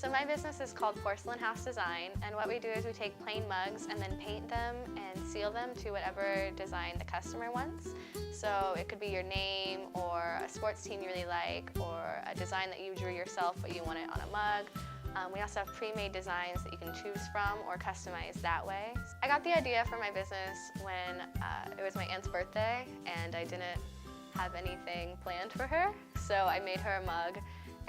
So my business is called Porcelain House Design, and what we do is we take plain mugs and then paint them and seal them to whatever design the customer wants. So it could be your name or a sports team you really like, or a design that you drew yourself but you want it on a mug. We also have pre-made designs that you can choose from or customize that way. I got the idea for my business when it was my aunt's birthday and I didn't have anything planned for her, so I made her a mug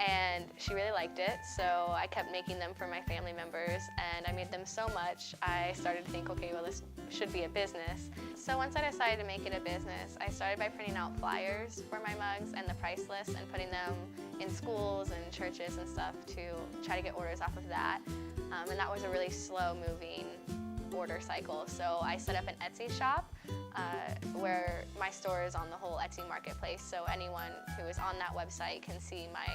and she really liked it, so I kept making them for my family members, and I made them so much I started to think, okay, well, this should be a business. So once I decided to make it a business, I started by printing out flyers for my mugs and the price list and putting them in schools and churches and stuff to try to get orders off of that. And that was a really slow moving order cycle. So I set up an Etsy shop where my store is on the whole Etsy marketplace, so anyone who is on that website can see my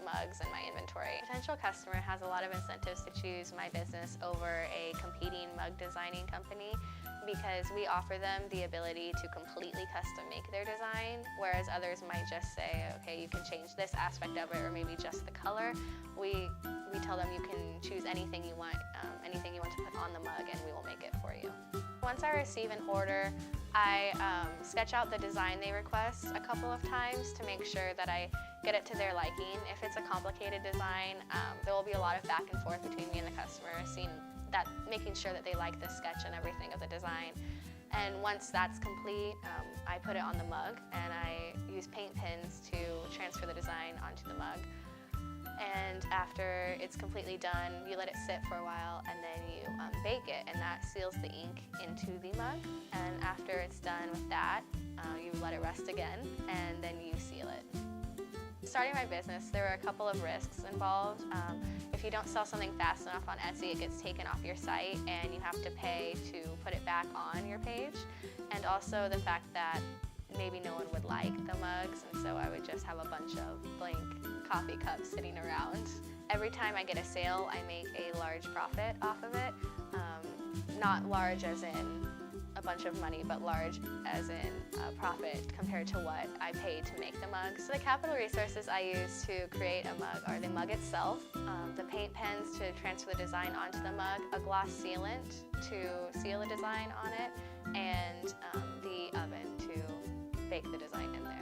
mugs and my inventory. A potential customer has a lot of incentives to choose my business over a competing mug designing company because we offer them the ability to completely custom make their design, whereas others might just say, okay, you can change this aspect of it or maybe just the color. We tell them you can choose anything you want to put on the mug, and we will make it for you. Once I receive an order, I sketch out the design they request a couple of times to make sure that I get it to their liking. If it's a complicated design, there will be a lot of back and forth between me and the customer, making sure that they like the sketch and everything of the design. And once that's complete, I put it on the mug and I use paint pins to transfer the design onto the mug. And after it's completely done, you let it sit for a while and then you bake it, and that seals the ink into the mug. And after it's done with that, you let it rest again and then you seal it. Starting my business, there were a couple of risks involved. If you don't sell something fast enough on Etsy, it gets taken off your site and you have to pay to put it back on your page. And also the fact that maybe no one would like the mugs, and so I would just have a bunch of blank coffee cups sitting around. Every time I get a sale, I make a large profit off of it. Not large as in a bunch of money, but large as in profit compared to what I paid to make the mug. So the capital resources I use to create a mug are the mug itself, the paint pens to transfer the design onto the mug, a gloss sealant to seal the design on it, and the oven to bake the design in there.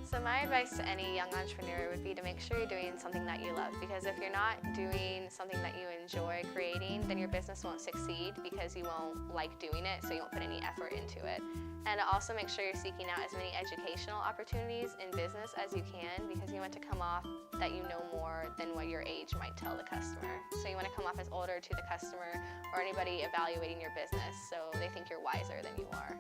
So my advice to any young entrepreneur would be to make sure you're doing something that you love, because if you're not doing something that you enjoy creating, then your business won't succeed because you won't like doing it, so you won't put any effort into it. And also make sure you're seeking out as many educational opportunities in business as you can, because you want to come off that you know more than what your age might tell the customer. So you want to come off as older to the customer or anybody evaluating your business, so they think you're wiser than you are.